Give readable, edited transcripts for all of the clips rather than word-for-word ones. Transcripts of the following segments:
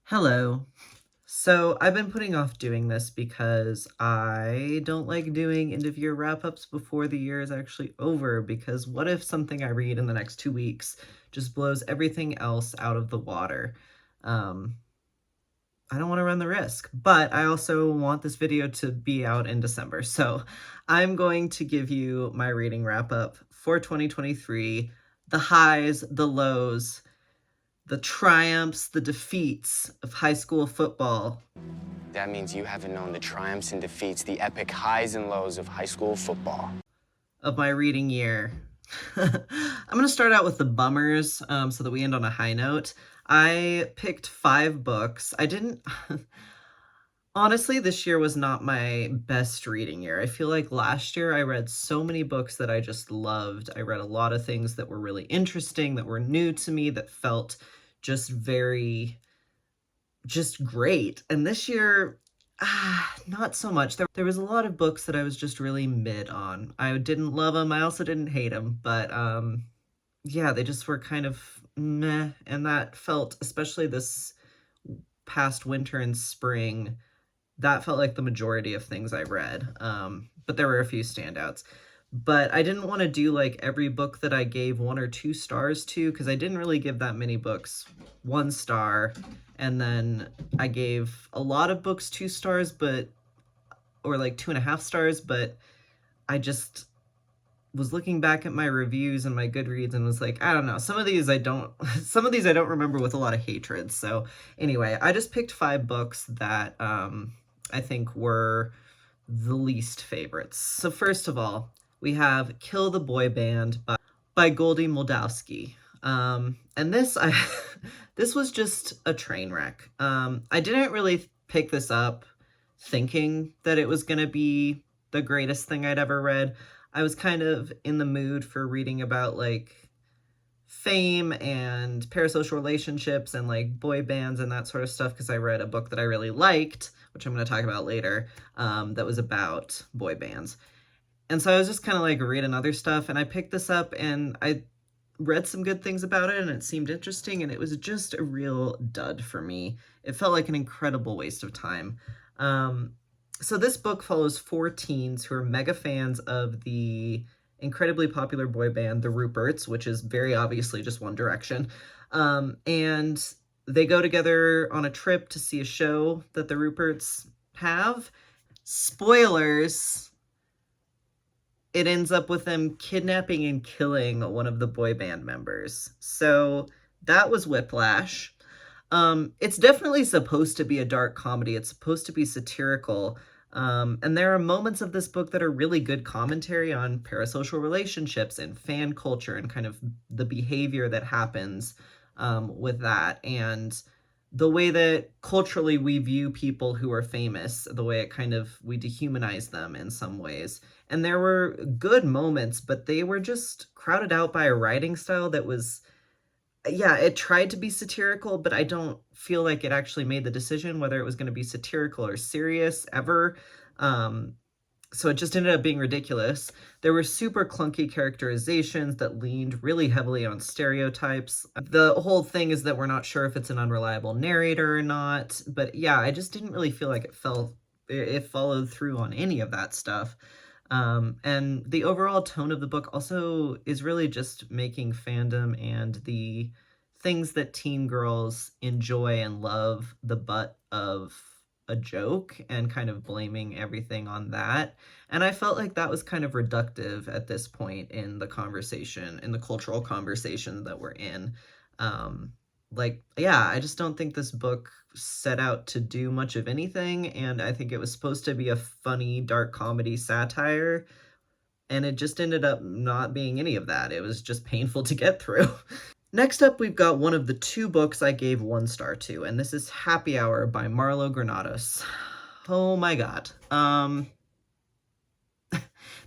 Hello. So I've been putting off doing this because I don't like doing end of year wrap ups before the year is actually over. Because what if something I read in the next 2 weeks just blows everything else out of the water? Um, I don't want to run the risk, but I also want this video to be out in December. So I'm going to give you my reading wrap up for 2023, the highs, the lows, the triumphs, the defeats of high school football. That means you haven't known the triumphs and defeats, the epic highs and lows of high school football. Of my reading year. I'm going to start out with the bummers so that we end on a high note. I picked 5 books. I didn't. Honestly, this year was not my best reading year. I feel like last year I read so many books that I just loved. I read a lot of things that were really interesting, that were new to me, that felt just very just great. And this year, not so much. There was a lot of books that I was just really mid on. I didn't love them. I also didn't hate them, but yeah, they just were kind of meh. And that felt, especially this past winter and spring, that felt like the majority of things I read. But there were a few standouts. But I didn't want to do like every book that I gave 1 or 2 stars to, because I didn't really give that many books 1 star. And then I gave a lot of books 2 stars, or like 2.5 stars, but I just was looking back at my reviews and my Goodreads and was like, I don't know, some of these I don't remember with a lot of hatred. So anyway, I just picked 5 books that I think were the least favorites. So first of all, we have Kill the Boy Band by Goldie Moldavsky. And this this was just a train wreck. I didn't really pick this up thinking that it was going to be the greatest thing I'd ever read. I was kind of in the mood for reading about like fame and parasocial relationships and like boy bands and that sort of stuff, because I read a book that I really liked, which I'm going to talk about later, that was about boy bands. And so I was just kind of like reading other stuff, and I picked this up and I read some good things about it and it seemed interesting, and it was just a real dud for me. It felt like an incredible waste of time. So this book follows 4 teens who are mega fans of the incredibly popular boy band, the Ruperts, which is very obviously just One Direction. And they go together on a trip to see a show that the Ruperts have. Spoilers, it ends up with them kidnapping and killing one of the boy band members. So that was whiplash. It's definitely supposed to be a dark comedy. It's supposed to be satirical. And there are moments of this book that are really good commentary on parasocial relationships and fan culture and kind of the behavior that happens with that. And the way that culturally we view people who are famous, the way it kind of, we dehumanize them in some ways. And there were good moments, but they were just crowded out by a writing style that was, yeah, it tried to be satirical, but I don't feel like it actually made the decision whether it was going to be satirical or serious ever. So it just ended up being ridiculous. There were super clunky characterizations that leaned really heavily on stereotypes. The whole thing is that we're not sure if it's an unreliable narrator or not, but yeah, I just didn't really feel like it followed through on any of that stuff. And the overall tone of the book also is really just making fandom and the things that teen girls enjoy and love the butt of a joke, and kind of blaming everything on that. And I felt like that was kind of reductive at this point in the conversation, in the cultural conversation that we're in. Like, yeah, I just don't think this book set out to do much of anything, and I think it was supposed to be a funny, dark comedy satire, and it just ended up not being any of that. It was just painful to get through. Next up, we've got one of the 2 books I gave 1 star to, and this is Happy Hour by Marlo Granados. Oh my god.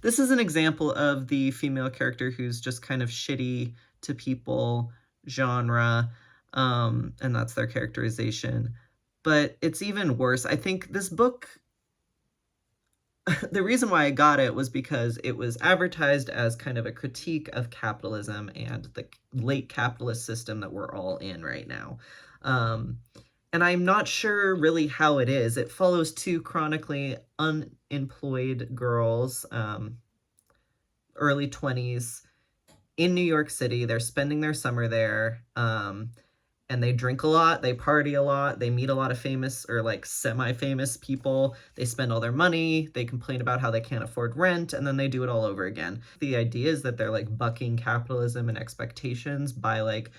This is an example of the female character who's just kind of shitty to people genre, and that's their characterization. But it's even worse. I think this book, the reason why I got it was because it was advertised as kind of a critique of capitalism and the late capitalist system that we're all in right now. and I'm not sure really how it is. It follows two chronically unemployed girls, early 20s, in New York City. They're spending their summer there. And they drink a lot, they party a lot, they meet a lot of famous or like semi-famous people. They spend all their money, they complain about how they can't afford rent, and then they do it all over again. The idea is that they're like bucking capitalism and expectations by like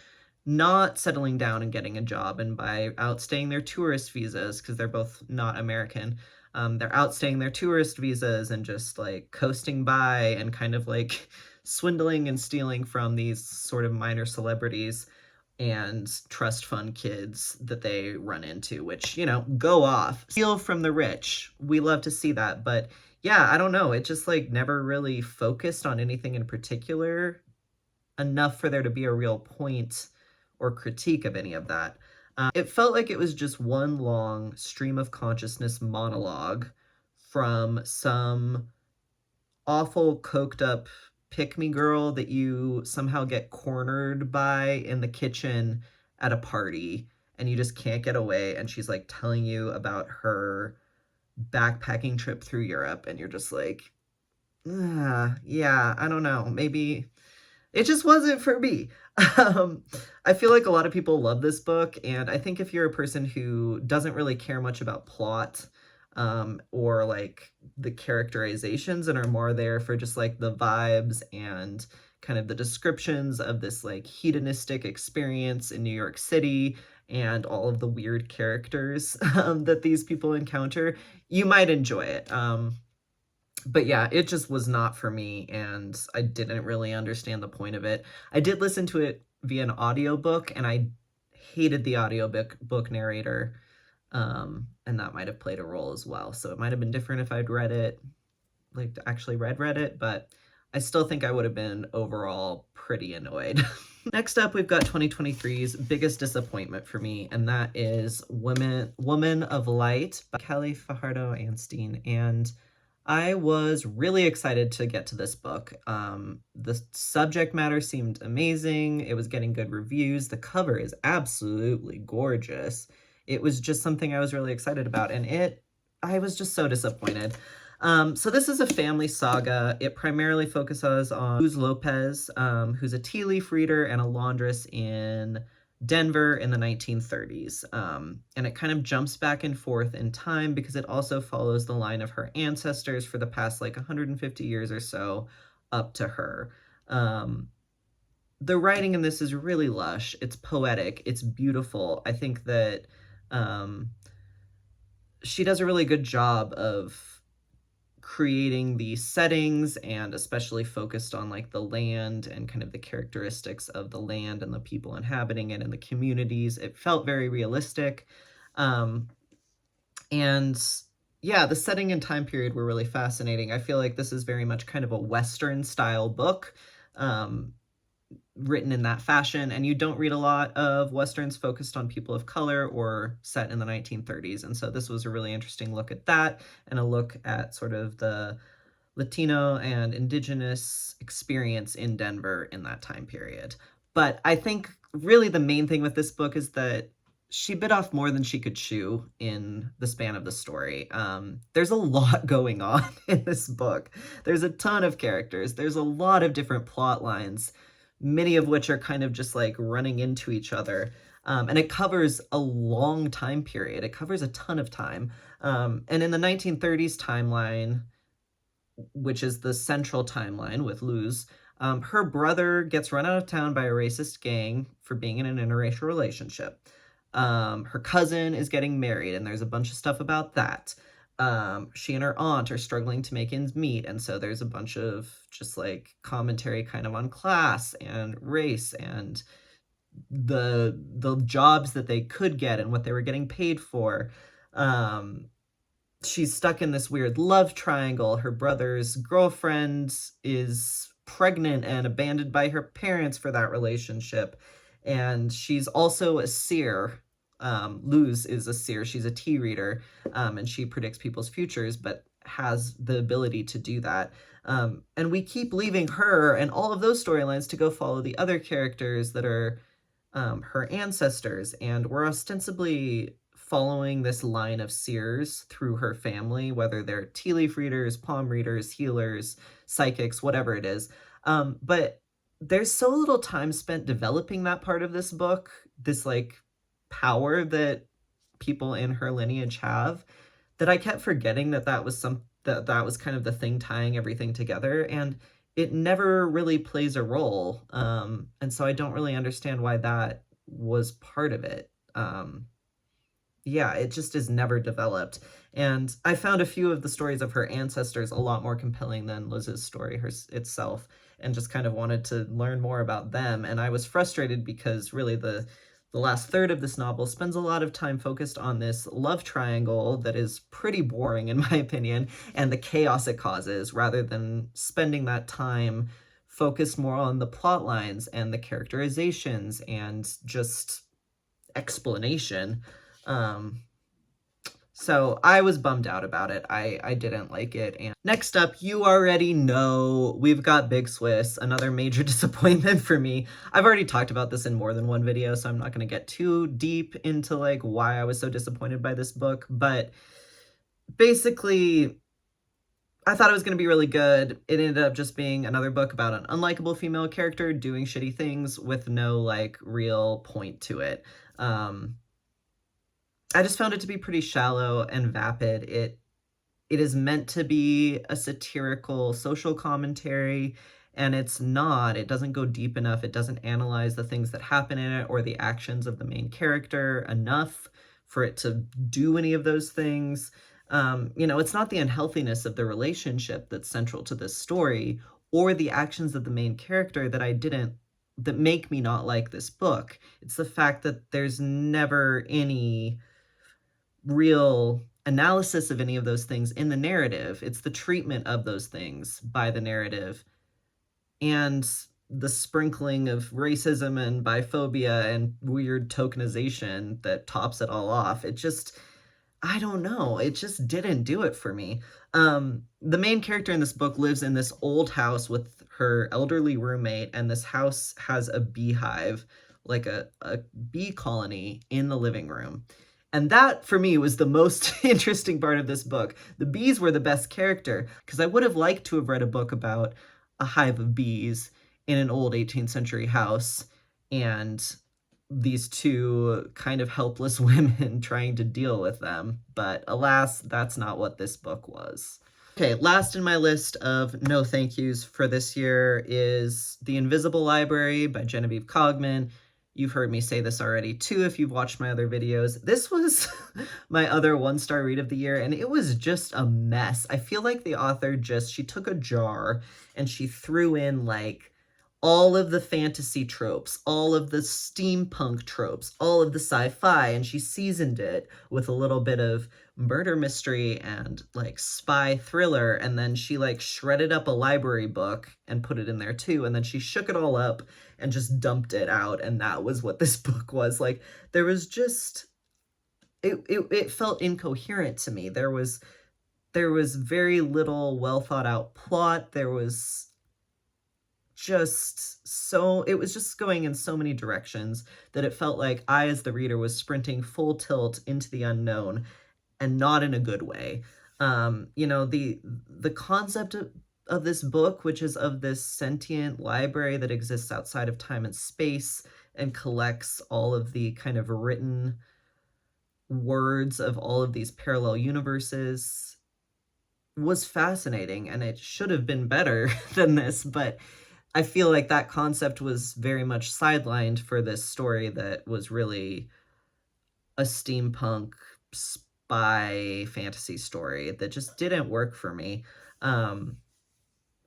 not settling down and getting a job, and by outstaying their tourist visas because they're both not American. They're outstaying their tourist visas and just like coasting by and kind of like swindling and stealing from these sort of minor celebrities and trust fund kids that they run into, which, go off, steal from the rich. We love to see that. But yeah, I don't know. It just like never really focused on anything in particular enough for there to be a real point or critique of any of that. It felt like it was just one long stream of consciousness monologue from some awful coked up pick me girl that you somehow get cornered by in the kitchen at a party and you just can't get away, and she's like telling you about her backpacking trip through Europe, and you're just like, yeah, I don't know, maybe it just wasn't for me. I feel like a lot of people love this book, and I think if you're a person who doesn't really care much about plot, or like the characterizations and are more there for just like the vibes and kind of the descriptions of this like hedonistic experience in New York City and all of the weird characters that these people encounter, you might enjoy it. But yeah, it just was not for me, and I didn't really understand the point of it. I did listen to it via an audiobook, and I hated the audiobook narrator, and that might have played a role as well. So it might have been different if I'd read it, like actually read it, but I still think I would have been overall pretty annoyed. Next up, we've got 2023's biggest disappointment for me, and that is Woman of Light by Kelly Fajardo Anstine. And I was really excited to get to this book. The subject matter seemed amazing. It was getting good reviews. The cover is absolutely gorgeous. It was just something I was really excited about, and I was just so disappointed. So this is a family saga. It primarily focuses on Luz Lopez, who's a tea leaf reader and a laundress in Denver in the 1930s. And it kind of jumps back and forth in time because it also follows the line of her ancestors for the past like 150 years or so up to her. The writing in this is really lush. It's poetic. It's beautiful. I think that she does a really good job of creating the settings, and especially focused on like the land and kind of the characteristics of the land and the people inhabiting it and the communities. It felt very realistic. And yeah, the setting and time period were really fascinating. I feel like this is very much kind of a Western style book, written in that fashion, and you don't read a lot of Westerns focused on people of color or set in the 1930s. And so this was a really interesting look at that, and a look at sort of the Latino and indigenous experience in Denver in that time period. But I think really the main thing with this book is that she bit off more than she could chew in the span of the story. There's a lot going on in this book. There's a ton of characters. There's a lot of different plot lines, many of which are kind of just like running into each other. And it covers a long time period. It covers a ton of time. And in the 1930s timeline, which is the central timeline with Luz, her brother gets run out of town by a racist gang for being in an interracial relationship. Her cousin is getting married, and there's a bunch of stuff about that. She and her aunt are struggling to make ends meet, and so there's a bunch of just like commentary kind of on class and race and the jobs that they could get and what they were getting paid for. She's stuck in this weird love triangle. Her brother's girlfriend is pregnant and abandoned by her parents for that relationship. And she's also a seer. Luz is a seer. She's a tea reader, and she predicts people's futures, but has the ability to do that. And we keep leaving her and all of those storylines to go follow the other characters that are her ancestors, and we're ostensibly following this line of seers through her family, whether they're tea leaf readers, palm readers, healers, psychics, whatever it is. But there's so little time spent developing that part of this book, this like power that people in her lineage have, that I kept forgetting that that was kind of the thing tying everything together, and it never really plays a role. And so I don't really understand why that was part of it. Yeah, it just is never developed. And I found a few of the stories of her ancestors a lot more compelling than Liz's story itself, and just kind of wanted to learn more about them. And I was frustrated because really the last third of this novel spends a lot of time focused on this love triangle that is pretty boring, in my opinion, and the chaos it causes, rather than spending that time focused more on the plot lines and the characterizations and just explanation. Um, so I was bummed out about it. I didn't like it. And next up, you already know, we've got Big Swiss, another major disappointment for me. I've already talked about this in more than one video, so I'm not going to get too deep into like why I was so disappointed by this book, but basically I thought it was going to be really good. It ended up just being another book about an unlikable female character doing shitty things with no like real point to it. I just found it to be pretty shallow and vapid. It is meant to be a satirical social commentary, and it's not. It doesn't go deep enough. It doesn't analyze the things that happen in it or the actions of the main character enough for it to do any of those things. It's not the unhealthiness of the relationship that's central to this story or the actions of the main character that make me not like this book. It's the fact that there's never any real analysis of any of those things in the narrative. It's the treatment of those things by the narrative and the sprinkling of racism and biphobia and weird tokenization that tops it all off. I don't know. It just didn't do it for me. The main character in this book lives in this old house with her elderly roommate, and this house has a beehive, like a bee colony in the living room. And that, for me, was the most interesting part of this book. The bees were the best character, because I would have liked to have read a book about a hive of bees in an old 18th century house, and these two kind of helpless women trying to deal with them. But alas, that's not what this book was. Okay, last in my list of no thank yous for this year is The Invisible Library by Genevieve Cogman. You've heard me say this already too if you've watched my other videos. This was my other one-star read of the year, and it was just a mess. I feel like the author she took a jar and she threw in like all of the fantasy tropes, all of the steampunk tropes, all of the sci-fi, and she seasoned it with a little bit of murder mystery and like spy thriller, and then she like shredded up a library book and put it in there too, and then she shook it all up and just dumped it out, and that was what this book was. Like, there was just it felt incoherent to me. There was very little well thought out plot. There was it was just going in so many directions that it felt like I, as the reader, was sprinting full tilt into the unknown, and not in a good way. The concept of this book, which is of this sentient library that exists outside of time and space and collects all of the kind of written words of all of these parallel universes, was fascinating, and it should have been better than this, but I feel like that concept was very much sidelined for this story that was really a steampunk spy fantasy story that just didn't work for me.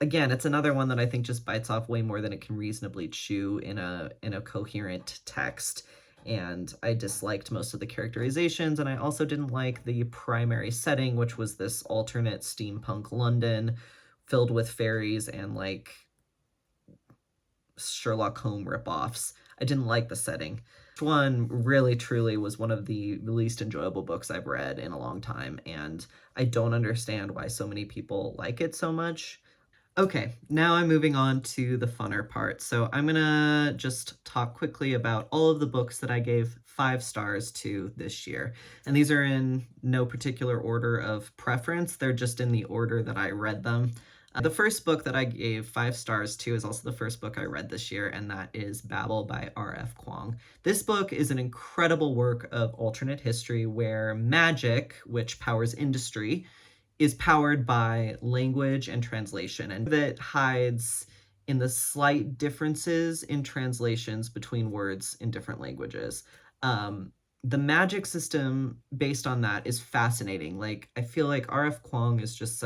Again, it's another one that I think just bites off way more than it can reasonably chew in a coherent text. And I disliked most of the characterizations, and I also didn't like the primary setting, which was this alternate steampunk London filled with fairies and like Sherlock Holmes ripoffs. I didn't like the setting. This one really truly was one of the least enjoyable books I've read in a long time, and I don't understand why so many people like it so much. Okay, now I'm moving on to the funner part. So I'm gonna just talk quickly about all of the books that I gave 5 stars to this year. And these are in no particular order of preference, they're just in the order that I read them. The first book that I gave 5 stars to is also the first book I read this year, and that is Babel by R.F. Kuang. This book is an incredible work of alternate history where magic, which powers industry, is powered by language and translation, and that hides in the slight differences in translations between words in different languages. Um, the magic system based on that is fascinating. Like, I feel like R.F. Kuang is just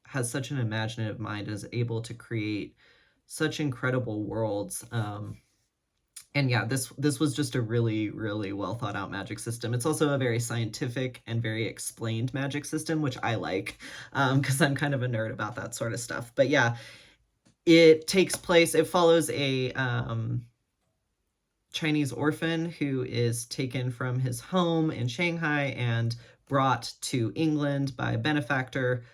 has such an imaginative mind and is able to create such incredible worlds. And yeah, this was just a really, really well thought out magic system. It's also a very scientific and very explained magic system, which I like, because I'm kind of a nerd about that sort of stuff. But yeah, it follows a Chinese orphan who is taken from his home in Shanghai and brought to England by a benefactor,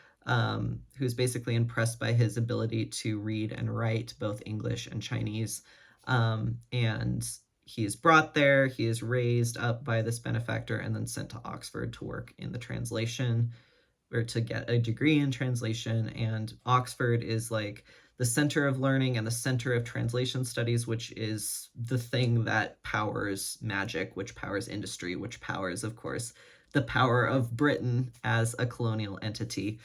who's basically impressed by his ability to read and write both English and Chinese. And he is brought there, he is raised up by this benefactor, and then sent to Oxford to work in the translation, or to get a degree in translation. And Oxford is like the center of learning and the center of translation studies, which is the thing that powers magic, which powers industry, which powers, of course, the power of Britain as a colonial entity.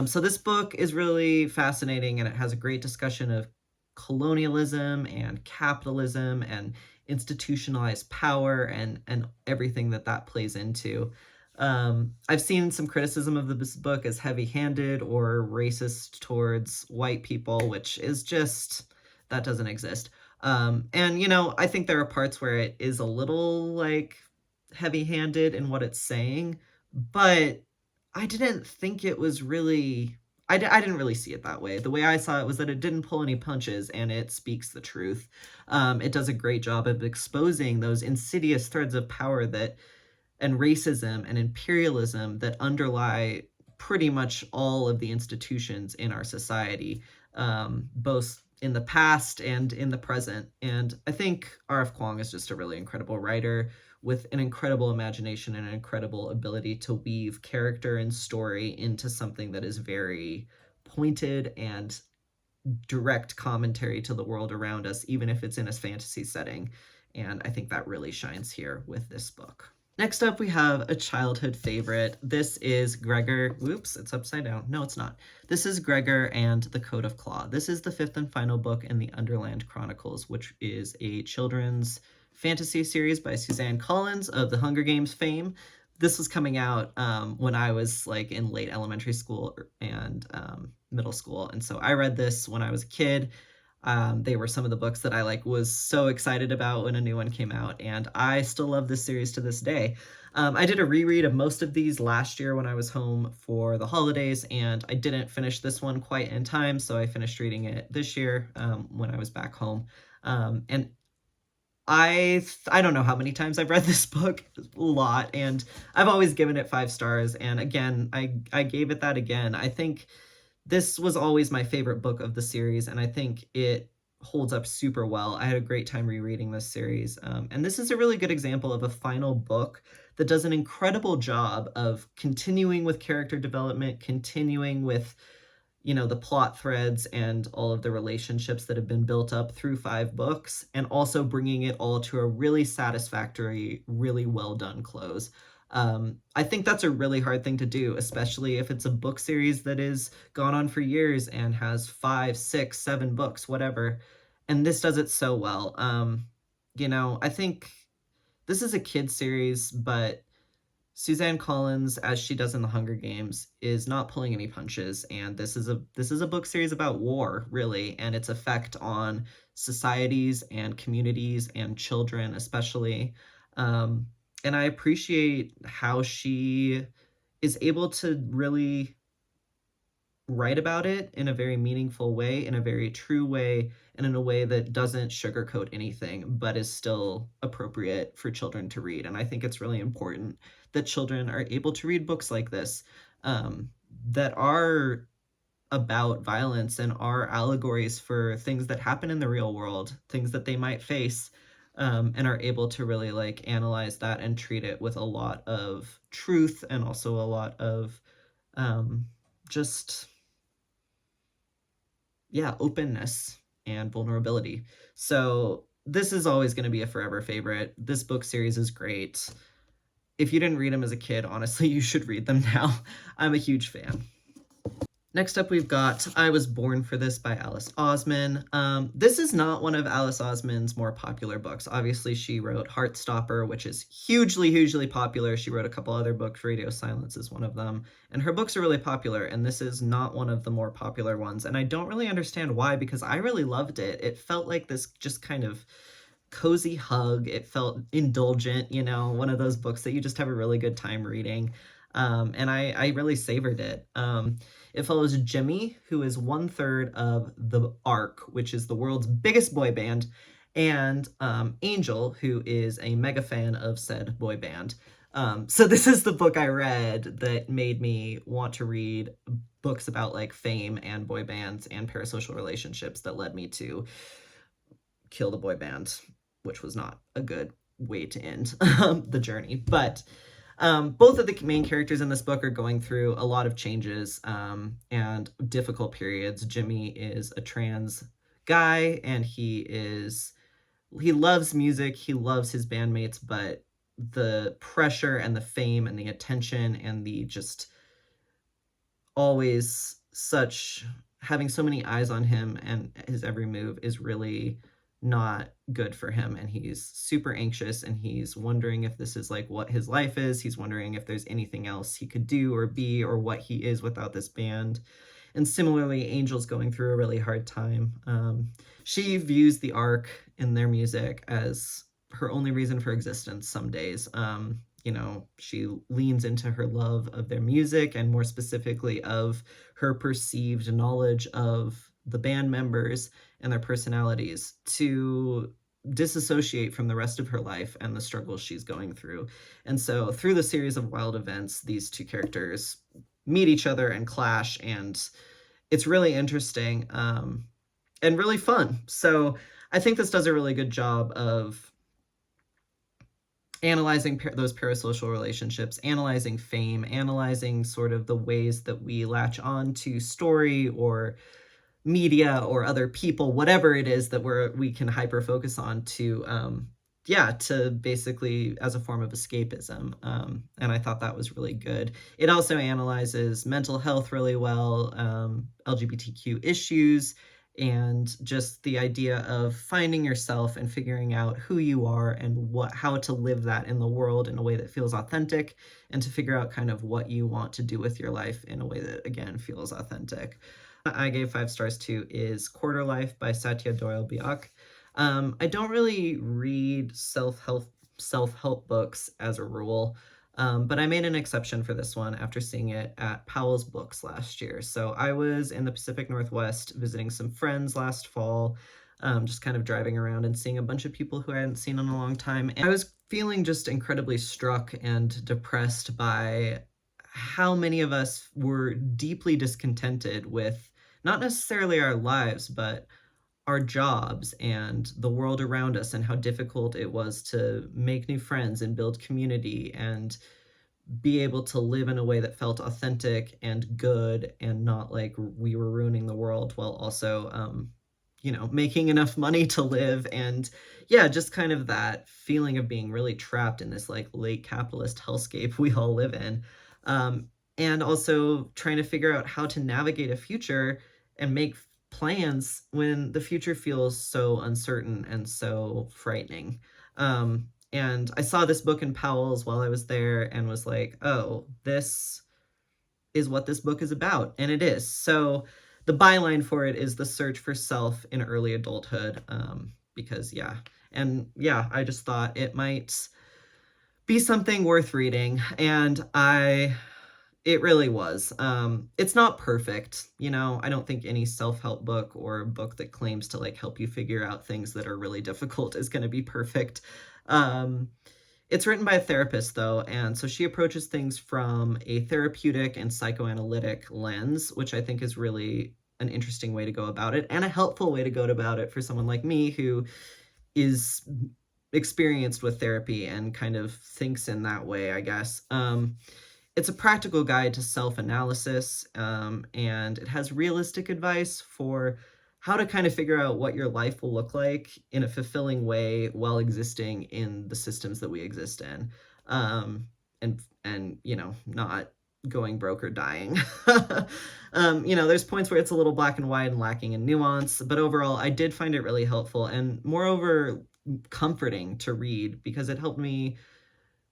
So this book is really fascinating, and it has a great discussion of colonialism and capitalism and institutionalized power and everything that plays into. I've seen some criticism of this book as heavy-handed or racist towards white people, which is just, that doesn't exist. And I think there are parts where it is a little like heavy-handed in what it's saying, but I didn't think it was really. I didn't really see it that way. The way I saw it was that it didn't pull any punches and it speaks the truth. It does a great job of exposing those insidious threads of power and racism and imperialism that underlie pretty much all of the institutions in our society, both in the past and in the present. And I think R.F. Kuang is just a really incredible writer with an incredible imagination and an incredible ability to weave character and story into something that is very pointed and direct commentary to the world around us, even if it's in a fantasy setting. And I think that really shines here with this book. Next up, we have a childhood favorite. This is Gregor. Whoops, it's upside down. No, it's not. This is Gregor and the Code of Claw. This is the fifth and final book in the Underland Chronicles, which is a children's fantasy series by Suzanne Collins of the Hunger Games fame. This was coming out when I was like in late elementary school and middle school. And so I read this when I was a kid. They were some of the books that I was so excited about when a new one came out, and I still love this series to this day. I did a reread of most of these last year when I was home for the holidays, and I didn't finish this one quite in time, so I finished reading it this year when I was back home. And I don't know how many times I've read this book, a lot, and I've always given it 5 stars. And again, I gave it that again. I think this was always my favorite book of the series, and I think it holds up super well. I had a great time rereading this series, and this is a really good example of a final book that does an incredible job of continuing with character development, continuing with the plot threads and all of the relationships that have been built up through 5 books, and also bringing it all to a really satisfactory, really well done close. I think that's a really hard thing to do, especially if it's a book series that is gone on for years and has 5, 6, 7 books, whatever. And this does it so well. I think this is a kid series, but Suzanne Collins, as she does in The Hunger Games, is not pulling any punches, and this is a book series about war, really, and its effect on societies and communities and children, especially. And I appreciate how she is able to really write about it in a very meaningful way, in a very true way, and in a way that doesn't sugarcoat anything, but is still appropriate for children to read. And I think it's really important that children are able to read books like this, that are about violence and are allegories for things that happen in the real world, things that they might face. and are able to really like analyze that and treat it with a lot of truth and also a lot of um, just, yeah, openness and vulnerability. So this is always going to be a forever favorite. This book series is great. If you didn't read them as a kid, honestly, you should read them now. I'm a huge fan. Next up, we've got I Was Born for This by Alice Osman. This is not one of Alice Osman's more popular books. Obviously, she wrote Heartstopper, which is hugely, hugely popular. She wrote a couple other books. Radio Silence is one of them. And her books are really popular, and this is not one of the more popular ones. And I don't really understand why, because I really loved it. It felt like this just kind of cozy hug. It felt indulgent, one of those books that you just have a really good time reading. And I really savored it. It follows Jimmy, who is 1/3 of the Ark, which is the world's biggest boy band, and Angel, who is a mega fan of said boy band. So this is the book I read that made me want to read books about like fame and boy bands and parasocial relationships that led me to kill the boy band, which was not a good way to end the journey. But both of the main characters in this book are going through a lot of changes and difficult periods. Jimmy is a trans guy, and he loves music, he loves his bandmates, but the pressure and the fame and the attention and the just always such having so many eyes on him and his every move is really not good for him, and he's super anxious, and he's wondering if this is like what his life is. He's wondering if there's anything else he could do or be or what he is without this band. And similarly, Angel's going through a really hard time. She views the Ark in their music as her only reason for existence some days. She leans into her love of their music and more specifically of her perceived knowledge of the band members and their personalities to disassociate from the rest of her life and the struggles she's going through. And so through the series of wild events, these two characters meet each other and clash, and it's really interesting and really fun. So I think this does a really good job of analyzing those parasocial relationships, analyzing fame, analyzing sort of the ways that we latch on to story or media or other people, whatever it is that we can hyper focus on to basically as a form of escapism. And I thought that was really good. It also analyzes mental health really well, LGBTQ issues, and just the idea of finding yourself and figuring out who you are and how to live that in the world in a way that feels authentic, and to figure out kind of what you want to do with your life in a way that again feels authentic. I gave 5 stars to is Quarter Life by Satya Doyle Biak. I don't really read self-help books as a rule, but I made an exception for this one after seeing it at Powell's Books last year. So I was in the Pacific Northwest visiting some friends last fall, just kind of driving around and seeing a bunch of people who I hadn't seen in a long time. And I was feeling just incredibly struck and depressed by how many of us were deeply discontented with not necessarily our lives, but our jobs and the world around us, and how difficult it was to make new friends and build community and be able to live in a way that felt authentic and good and not like we were ruining the world while also making enough money to live. And yeah, just kind of that feeling of being really trapped in this like late capitalist hellscape we all live in. And also trying to figure out how to navigate a future and make plans when the future feels so uncertain and so frightening. And I saw this book in Powell's while I was there and was like, oh, this is what this book is about. And it is. So the byline for it is the search for self in early adulthood. Because, yeah. And yeah, I just thought it might be something worth reading. And it really was. It's not perfect, I don't think any self-help book or book that claims to like help you figure out things that are really difficult is going to be perfect. It's written by a therapist though, and so she approaches things from a therapeutic and psychoanalytic lens, which I think is really an interesting way to go about it and a helpful way to go about it for someone like me who is experienced with therapy and kind of thinks in that way, I guess. It's a practical guide to self analysis, and it has realistic advice for how to kind of figure out what your life will look like in a fulfilling way while existing in the systems that we exist in. And not going broke or dying. There's points where it's a little black and white and lacking in nuance, but overall, I did find it really helpful and, moreover, comforting to read because it helped me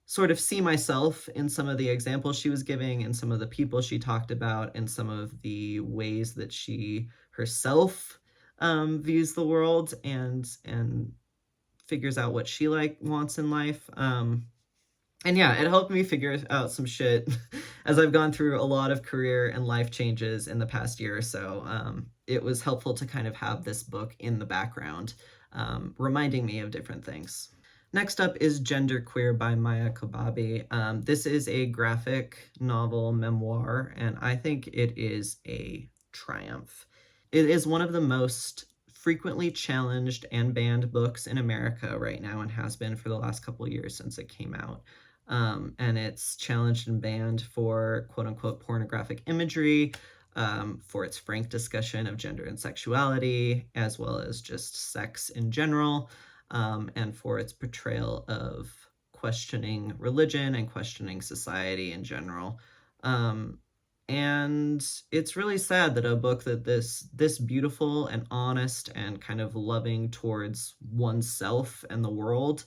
sort of see myself in some of the examples she was giving and some of the people she talked about and some of the ways that she herself views the world and figures out what she wants in life. And yeah, it helped me figure out some shit as I've gone through a lot of career and life changes in the past year or so. It was helpful to kind of have this book in the background, reminding me of different things. Next up is Genderqueer by Maya Kobabe. This is a graphic novel memoir, and I think it is a triumph. It is one of the most frequently challenged and banned books in America right now and has been for the last couple of years since it came out. And it's challenged and banned for quote unquote pornographic imagery, for its frank discussion of gender and sexuality, as well as just sex in general, and for its portrayal of questioning religion and questioning society in general. And it's really sad that a book that this beautiful and honest and kind of loving towards oneself and the world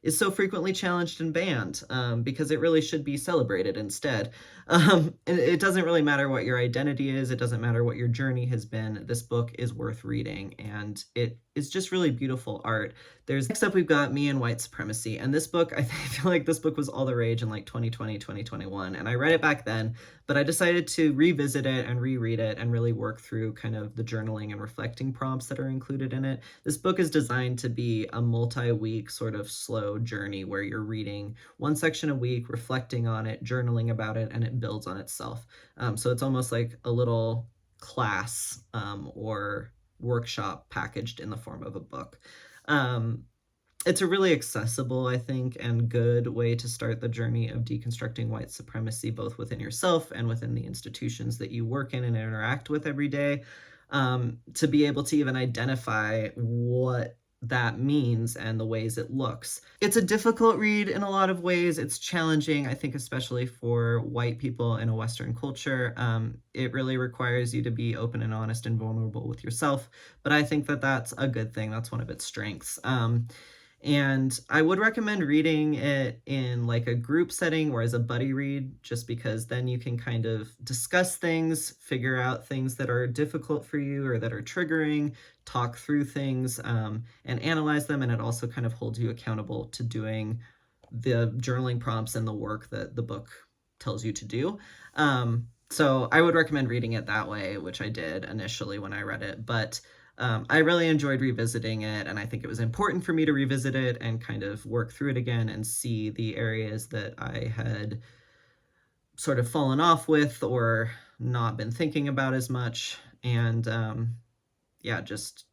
is so frequently challenged and banned, because it really should be celebrated instead. And it doesn't really matter what your identity is, it doesn't matter what your journey has been. This book is worth reading, and it is just really beautiful art. Next up, we've got Me and White Supremacy. And this book, I feel like this book was all the rage in like 2020, 2021. And I read it back then, but I decided to revisit it and reread it and really work through kind of the journaling and reflecting prompts that are included in it. This book is designed to be a multi-week sort of slow journey where you're reading one section a week, reflecting on it, journaling about it, and it builds on itself. So it's almost like a little class, or workshop packaged in the form of a book. It's a really accessible, I think, and good way to start the journey of deconstructing white supremacy, both within yourself and within the institutions that you work in and interact with every day, to be able to even identify what that means and the ways it looks. It's a difficult read in a lot of ways. It's challenging, I think, especially for white people in a Western culture. It really requires you to be open and honest and vulnerable with yourself, but I think that that's a good thing. That's one of its strengths. And I would recommend reading it in like a group setting or as a buddy read, just because then you can kind of discuss things, figure out things that are difficult for you or that are triggering, talk through things, and analyze them. And it also kind of holds you accountable to doing the journaling prompts and the work that the book tells you to do. So I would recommend reading it that way, which I did initially when I read it. But I really enjoyed revisiting it, and I think it was important for me to revisit it and kind of work through it again and see the areas that I had sort of fallen off with or not been thinking about as much. And yeah, just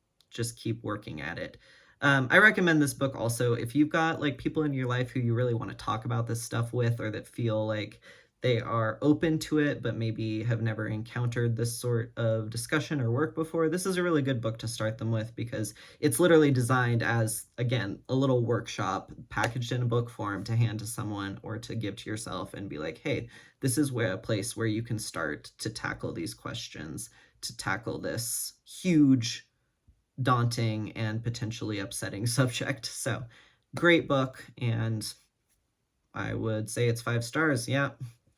keep working at it. I recommend this book also if you've got like people in your life who you really want to talk about this stuff with, or that feel like they are open to it but maybe have never encountered this sort of discussion or work before. This is a really good book to start them with because it's literally designed as, again, a little workshop packaged in a book form to hand to someone or to give to yourself and be like, hey, this is where a place where you can start to tackle these questions, to tackle this huge, daunting, and potentially upsetting subject. So great book, and I would say it's 5 stars. Yeah.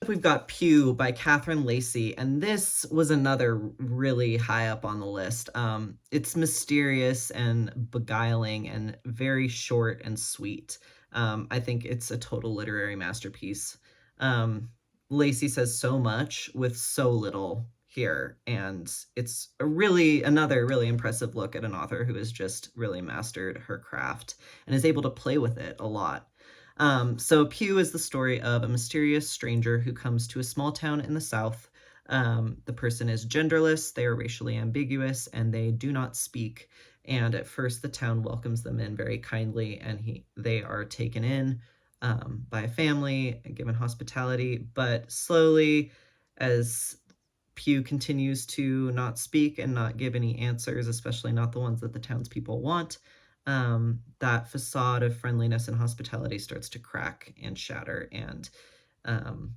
We've got Pew by Catherine Lacey, and this was another really high up on the list. It's mysterious and beguiling and very short and sweet. I think it's a total literary masterpiece. Lacey says so much with so little here, and it's another really impressive look at an author who has just really mastered her craft and is able to play with it a lot. So Pew is the story of a mysterious stranger who comes to a small town in the South. The person is genderless, they are racially ambiguous, and they do not speak. And at first, the town welcomes them in very kindly, and they are taken in by a family and given hospitality. But slowly, as Pew continues to not speak and not give any answers, especially not the ones that the townspeople want, that facade of friendliness and hospitality starts to crack and shatter. And um,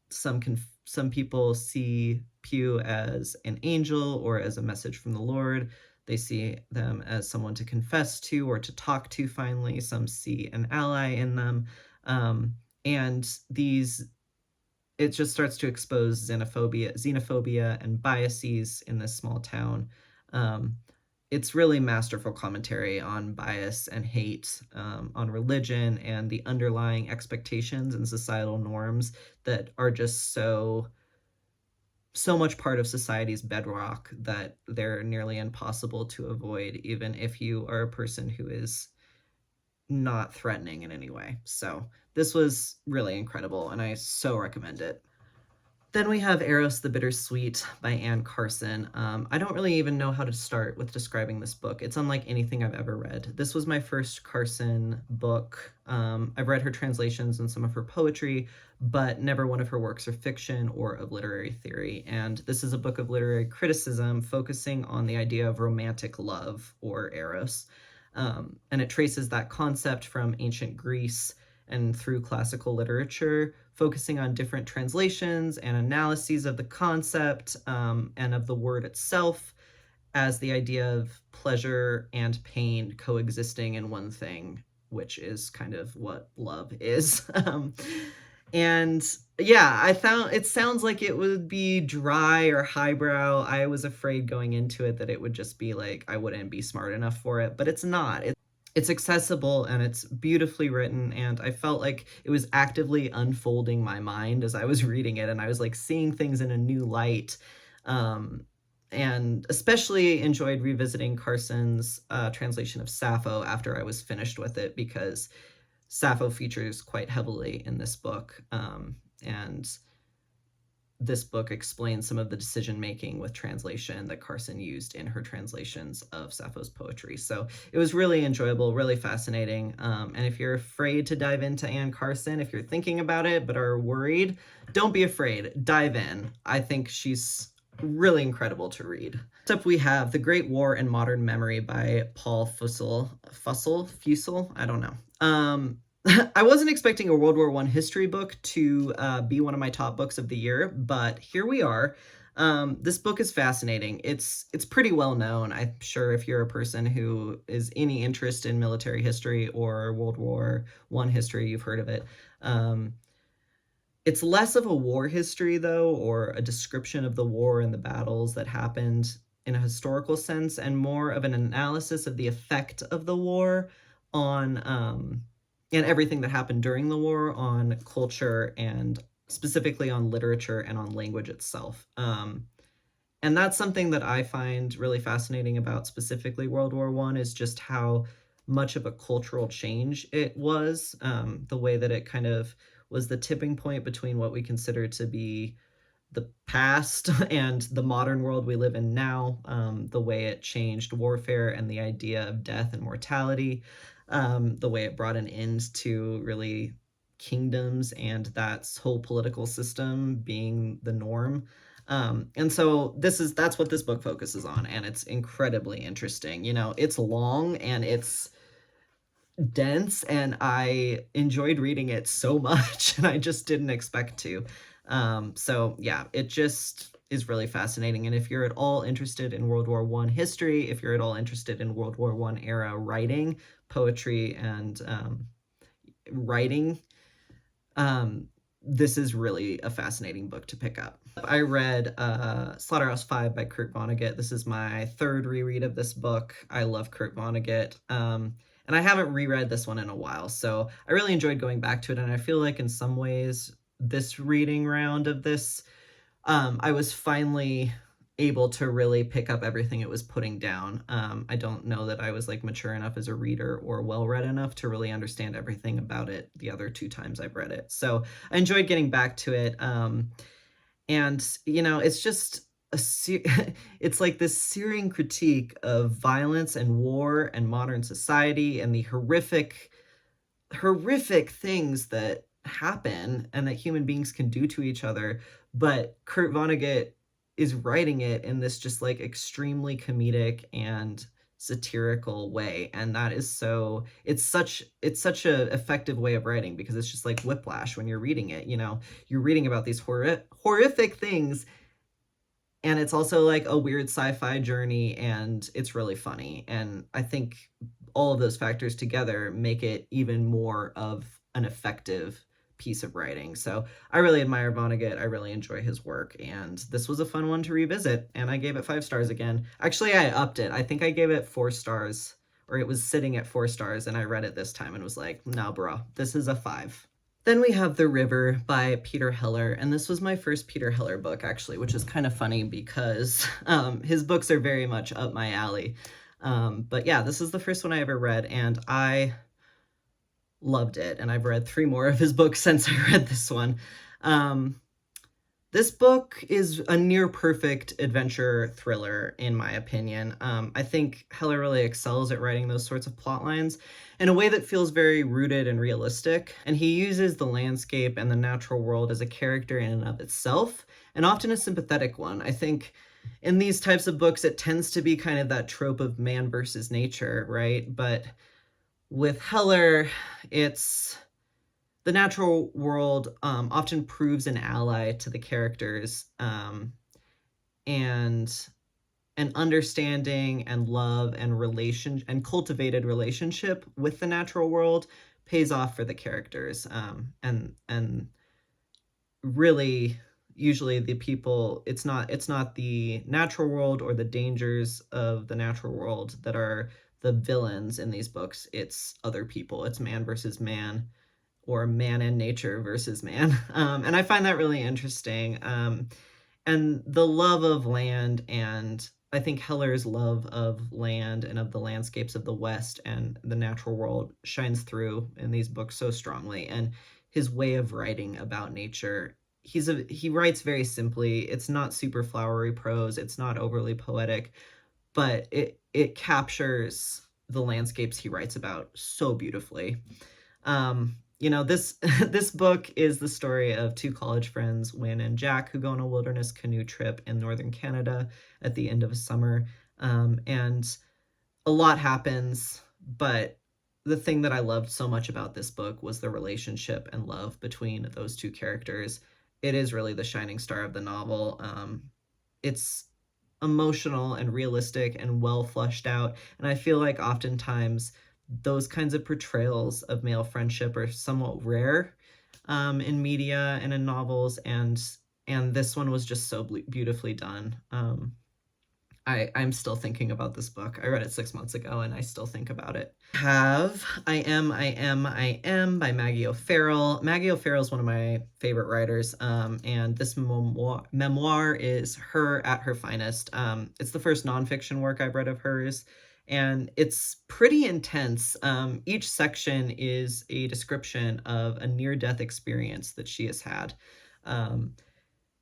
some people see Pew as an angel or as a message from the Lord. They see them as someone to confess to or to talk to finally. Some see an ally in them. Um, and these it just starts to expose xenophobia and biases in this small town. Um, it's really masterful commentary on bias and hate, on religion and the underlying expectations and societal norms that are just so much part of society's bedrock that they're nearly impossible to avoid, even if you are a person who is not threatening in any way. So this was really incredible, and I so recommend it. Then we have Eros the Bittersweet by Anne Carson. I don't really even know how to start with describing this book. It's unlike anything I've ever read. This was my first Carson book. I've read her translations and some of her poetry, but never one of her works of fiction or of literary theory. And this is a book of literary criticism focusing on the idea of romantic love, or Eros. And it traces that concept from ancient Greece and through classical literature, focusing on different translations and analyses of the concept, and of the word itself, as the idea of pleasure and pain coexisting in one thing, which is kind of what love is. And yeah, I found it sounds like it would be dry or highbrow. I was afraid going into it that it would just be like I wouldn't be smart enough for it, but it's not. It's accessible and it's beautifully written, and I felt like it was actively unfolding my mind as I was reading it, and I was like seeing things in a new light. Um, and especially enjoyed revisiting Carson's translation of Sappho after I was finished with it, because Sappho features quite heavily in this book. And this book explains some of the decision making with translation that Carson used in her translations of Sappho's poetry. So it was really enjoyable, really fascinating. And if you're afraid to dive into Anne Carson, if you're thinking about it but are worried, don't be afraid. Dive in. I think she's really incredible to read. Next up, we have The Great War and Modern Memory by Paul Fussell. I don't know. I wasn't expecting a World War I history book to be one of my top books of the year, but here we are. This book is fascinating. It's pretty well known. I'm sure if you're a person who is any interest in military history or World War I history, you've heard of it. It's less of a war history, though, or a description of the war and the battles that happened in a historical sense, and more of an analysis of the effect of the war on and everything that happened during the war on culture, and specifically on literature and on language itself. And that's something that I find really fascinating about specifically World War I, is just how much of a cultural change it was, the way that it kind of was the tipping point between what we consider to be the past and the modern world we live in now, the way it changed warfare and the idea of death and mortality, the way it brought an end to really kingdoms and that whole political system being the norm. And so that's what this book focuses on, and it's incredibly interesting. It's long and it's dense, and I enjoyed reading it so much, and I just didn't expect to. So yeah, it just is really fascinating. And if you're at all interested in World War I history, if you're at all interested in World War I era writing, poetry, and writing, this is really a fascinating book to pick up. I read Slaughterhouse-Five by Kurt Vonnegut. This is my third reread of this book. I love Kurt Vonnegut. And I haven't reread this one in a while, so I really enjoyed going back to it, and I feel like in some ways this reading round of this, I was finally able to really pick up everything it was putting down. I don't know that I was like mature enough as a reader or well-read enough to really understand everything about it the other two times I've read it. So I enjoyed getting back to it. And it's just a se it's like this searing critique of violence and war and modern society and the horrific things that happen and that human beings can do to each other, but Kurt Vonnegut is writing it in this just like extremely comedic and satirical way, and that is so it's such a effective way of writing because it's just like whiplash when you're reading it, you're reading about these horrific things, and it's also like a weird sci-fi journey, and it's really funny, and I think all of those factors together make it even more of an effective piece of writing. So I really admire Vonnegut. I really enjoy his work, and this was a fun one to revisit, and I gave it 5 stars again. Actually, I upped it. I think I gave it 4 stars, or it was sitting at 4 stars, and I read it this time and was like, no bro, this is a 5. Then we have The River by Peter Heller, and this was my first Peter Heller book, actually, which is kind of funny because his books are very much up my alley. But yeah, this is the first one I ever read, and I loved it, and I've read 3 more of his books since I read this one. Um, this book is a near perfect adventure thriller, in my opinion. I think Heller really excels at writing those sorts of plot lines in a way that feels very rooted and realistic. And he uses the landscape and the natural world as a character in and of itself, and often a sympathetic one. I think in these types of books, it tends to be kind of that trope of man versus nature, right? But with Heller, it's the natural world often proves an ally to the characters, and an understanding and love and relation and cultivated relationship with the natural world pays off for the characters, and really usually the people it's not the natural world or the dangers of the natural world that are the villains in these books. It's other people. It's man versus man, or man and nature versus man. And I find that really interesting. And the love of land, and I think Heller's love of land and of the landscapes of the West and the natural world shines through in these books so strongly. And his way of writing about nature, he writes very simply. It's not super flowery prose. It's not overly poetic, but it captures the landscapes he writes about so beautifully. This this book is the story of 2 college friends, Wynne and Jack, who go on a wilderness canoe trip in northern Canada at the end of a summer. And a lot happens, but the thing that I loved so much about this book was the relationship and love between those 2 characters. It is really the shining star of the novel. It's emotional and realistic and well fleshed out. And I feel like oftentimes those kinds of portrayals of male friendship are somewhat rare, in media and in novels, and this one was just so beautifully done. I'm still thinking about this book. I read it 6 months ago, and I still think about it. Have I Am by Maggie O'Farrell. Maggie O'Farrell is one of my favorite writers, and this memoir is her at her finest. It's the first nonfiction work I've read of hers, and it's pretty intense. Each section is a description of a near-death experience that she has had.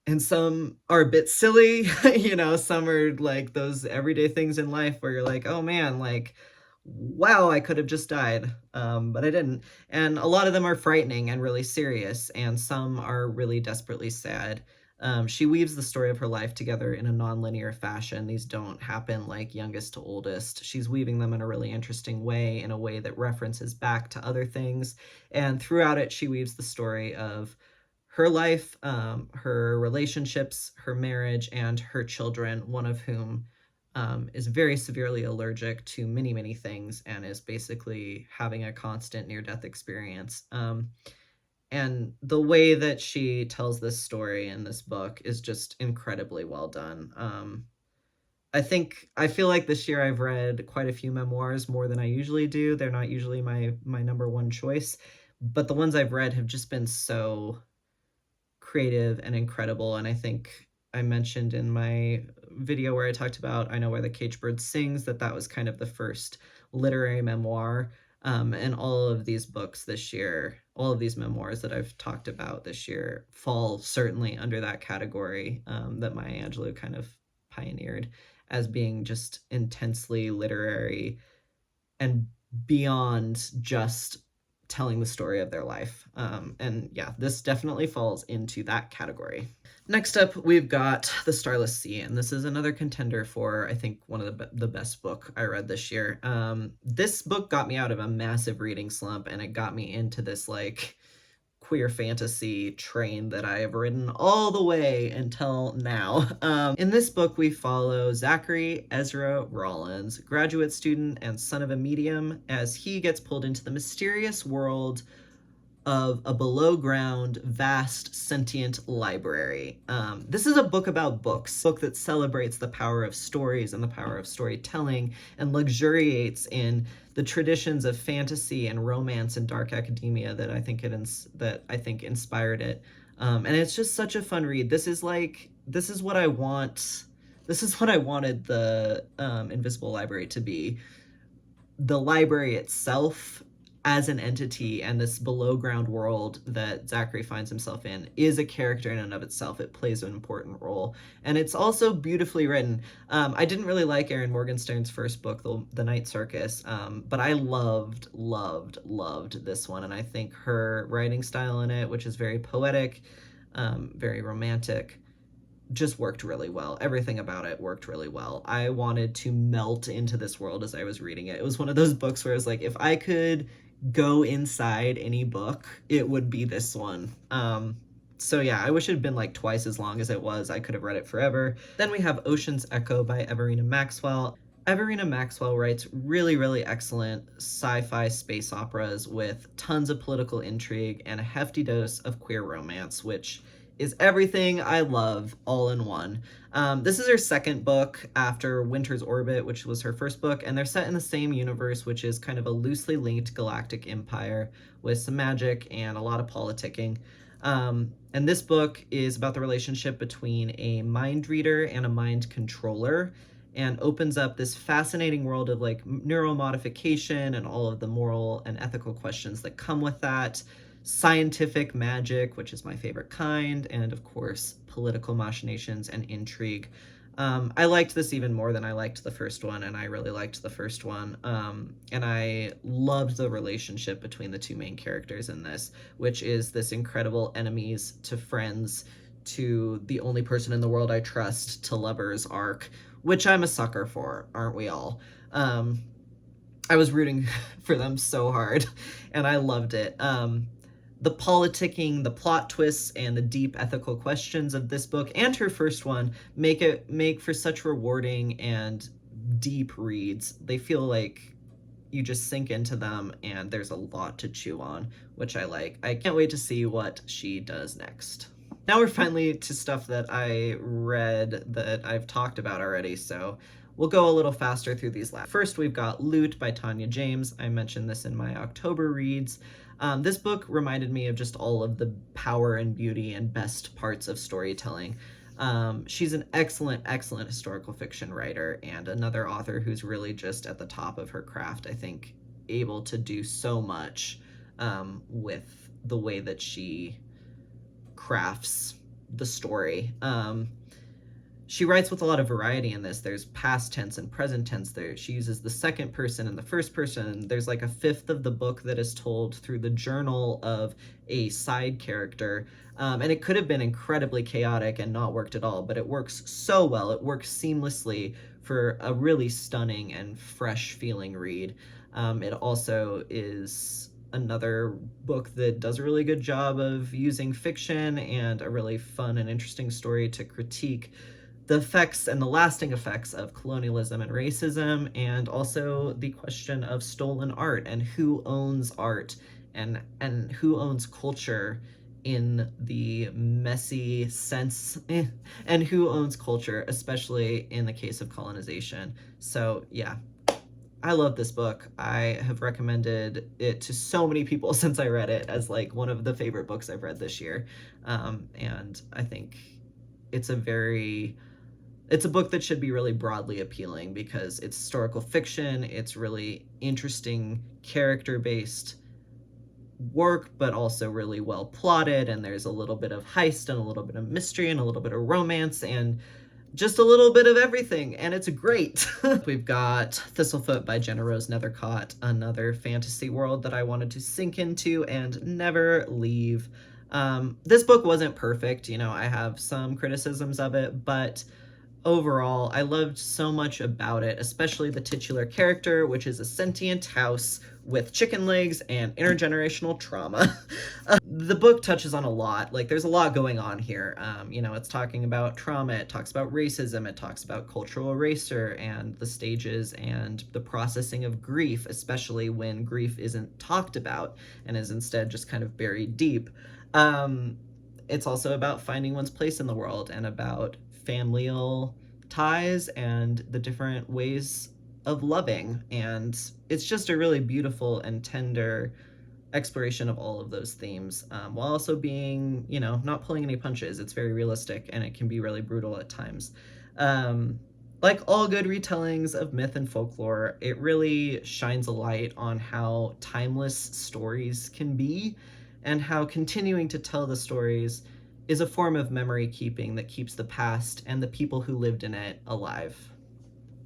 And some are a bit silly, some are like those everyday things in life where you're like, oh man, like, wow, I could have just died, but I didn't. And a lot of them are frightening and really serious, and some are really desperately sad. She weaves the story of her life together in a nonlinear fashion. These don't happen like youngest to oldest. She's weaving them in a really interesting way, in a way that references back to other things. And throughout it, she weaves the story of her life, her relationships, her marriage, and her children, one of whom is very severely allergic to many, many things and is basically having a constant near-death experience. And the way that she tells this story in this book is just incredibly well done. I feel like this year I've read quite a few memoirs, more than I usually do. They're not usually my number one choice, but the ones I've read have just been so creative and incredible. And I think I mentioned in my video where I talked about I Know Where the Caged Bird Sings that was kind of the first literary memoir And all of these books this year, all of these memoirs that I've talked about this year fall certainly under that category, that Maya Angelou kind of pioneered as being just intensely literary and beyond just telling the story of their life. And yeah, this definitely falls into that category. Next up, we've got The Starless Sea, and this is another contender for, I think, one of the best book I read this year. This book got me out of a massive reading slump, and it got me into this like queer fantasy train that I have ridden all the way until now. In this book, we follow Zachary Ezra Rollins, graduate student and son of a medium, as he gets pulled into the mysterious world of a below ground, vast, sentient library. This is a book about books, a book that celebrates the power of stories and the power of storytelling and luxuriates in the traditions of fantasy and romance and dark academia that I think inspired it. And it's just such a fun read. This is what I want. This is what I wanted the Invisible Library to be. The library itself as an entity and this below ground world that Zachary finds himself in is a character in and of itself. It plays an important role. And it's also beautifully written. I didn't really like Erin Morgenstern's first book, The Night Circus, but I loved this one. And I think her writing style in it, which is very poetic, very romantic, just worked really well. Everything about it worked really well. I wanted to melt into this world as I was reading it. It was one of those books where I was like, if I could go inside any book, it would be this one. So yeah, I wish it had been like twice as long as it was. I could have read it forever. Then we have Ocean's Echo by Everina Maxwell. Everina Maxwell writes really excellent sci-fi space operas with tons of political intrigue and a hefty dose of queer romance, which is everything I love all in one. This is her second book after Winter's Orbit, which was her first book, and they're set in the same universe, which is kind of a loosely linked galactic empire with some magic and a lot of politicking. And this book is about the relationship between a mind reader and a mind controller, and opens up this fascinating world of like neuromodification and all of the moral and ethical questions that come with that, scientific magic, which is my favorite kind, and of course, political machinations and intrigue. I liked this even more than I liked the first one, and I really liked the first one. And I loved the relationship between the two main characters in this, which is this incredible enemies to friends to the only person in the world I trust to lovers arc, which I'm a sucker for, aren't we all? I was rooting for them so hard, and I loved it. The politicking, the plot twists, and the deep ethical questions of this book and her first one make for such rewarding and deep reads. They feel like you just sink into them and there's a lot to chew on, which I like. I can't wait to see what she does next. Now we're finally to stuff that I read that I've talked about already, so we'll go a little faster through these last. First, we've got Loot by Tanya James. I mentioned this in my October reads. This book reminded me of just all of the power and beauty and best parts of storytelling. She's an excellent historical fiction writer and another author who's really just at the top of her craft, I think, able to do so much with the way that she crafts the story. She writes with a lot of variety in this. There's past tense and present tense there. She uses the second person and the first person. There's like a fifth of the book that is told through the journal of a side character. And it could have been incredibly chaotic and not worked at all, but it works so well. It works seamlessly for a really stunning and fresh feeling read. It also is another book that does a really good job of using fiction and a really fun and interesting story to critique the effects and the lasting effects of colonialism and racism, and also the question of stolen art and who owns art and who owns culture in the messy sense, and who owns culture, especially in the case of colonization. So yeah, I love this book. I have recommended it to so many people since I read it as like one of the favorite books I've read this year. And I think it's a very It's a book that should be really broadly appealing because it's historical fiction, it's really interesting character-based work, but also really well plotted, and there's a little bit of heist and a little bit of mystery and a little bit of romance and just a little bit of everything, and it's great. We've got Thistlefoot by Jenna Rose Nethercott, another fantasy world that I wanted to sink into and never leave. This book wasn't perfect, you know, I have some criticisms of it, but overall, I loved so much about it, especially the titular character, which is a sentient house with chicken legs and intergenerational trauma. The book touches on a lot. Like, there's a lot going on here. You know, it's talking about trauma, it talks about racism, it talks about cultural erasure and the stages and the processing of grief, especially when grief isn't talked about and is instead just kind of buried deep. It's also about finding one's place in the world and about familial ties and the different ways of loving. And it's just a really beautiful and tender exploration of all of those themes, while also being, you know, not pulling any punches. It's very realistic and it can be really brutal at times. Like all good retellings of myth and folklore, it really shines a light on how timeless stories can be and how continuing to tell the stories is a form of memory keeping that keeps the past and the people who lived in it alive.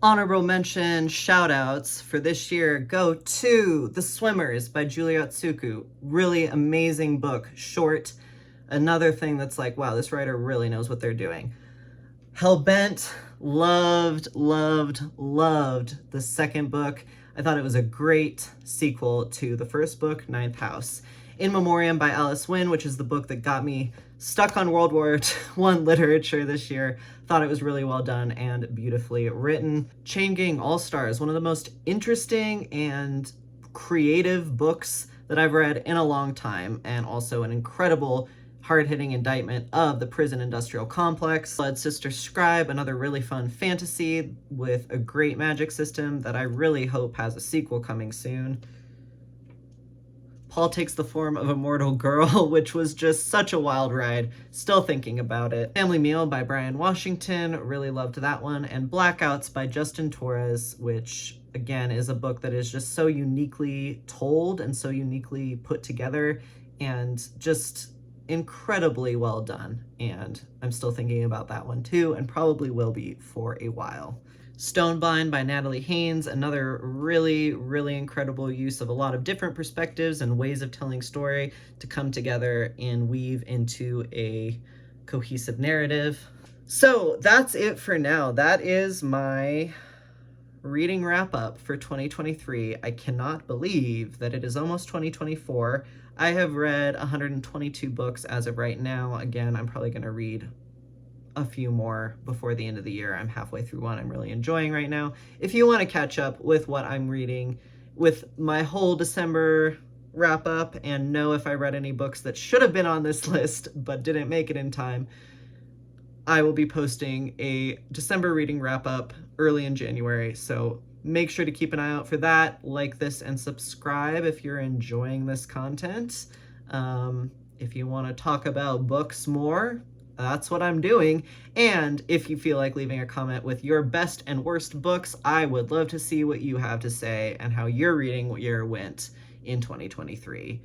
Honorable mention shout outs for this year go to The Swimmers by Julia Otsuku. Really amazing book, short. Another thing that's like, wow, this writer really knows what they're doing. Hellbent, loved the second book. I thought it was a great sequel to the first book, Ninth House. In Memoriam by Alice Wynne, which is the book that got me stuck on World War I literature this year. Thought it was really well done and beautifully written. Chain Gang All-Stars, one of the most interesting and creative books that I've read in a long time, and also an incredible hard-hitting indictment of the prison industrial complex. Blood Sister Scribe, another really fun fantasy with a great magic system that I really hope has a sequel coming soon. Paul Takes the Form of a Mortal Girl, which was just such a wild ride. Still thinking about it. Family Meal by Brian Washington, really loved that one. And Blackouts by Justin Torres, which again is a book that is just so uniquely told and so uniquely put together and just incredibly well done. And I'm still thinking about that one too, and probably will be for a while. Stoneblind by Natalie Haynes, another really incredible use of a lot of different perspectives and ways of telling story to come together and weave into a cohesive narrative. So that's it for now. That is my reading wrap up for 2023. I cannot believe that it is almost 2024. I have read 122 books as of right now. Again, I'm probably going to read a few more before the end of the year. I'm halfway through one I'm really enjoying right now. If you want to catch up with what I'm reading with my whole December wrap up and know if I read any books that should have been on this list but didn't make it in time, I will be posting a December reading wrap up early in January. So make sure to keep an eye out for that. Like this and subscribe if you're enjoying this content. If you want to talk about books more, that's what I'm doing. And if you feel like leaving a comment with your best and worst books, I would love to see what you have to say and how your reading year went in 2023.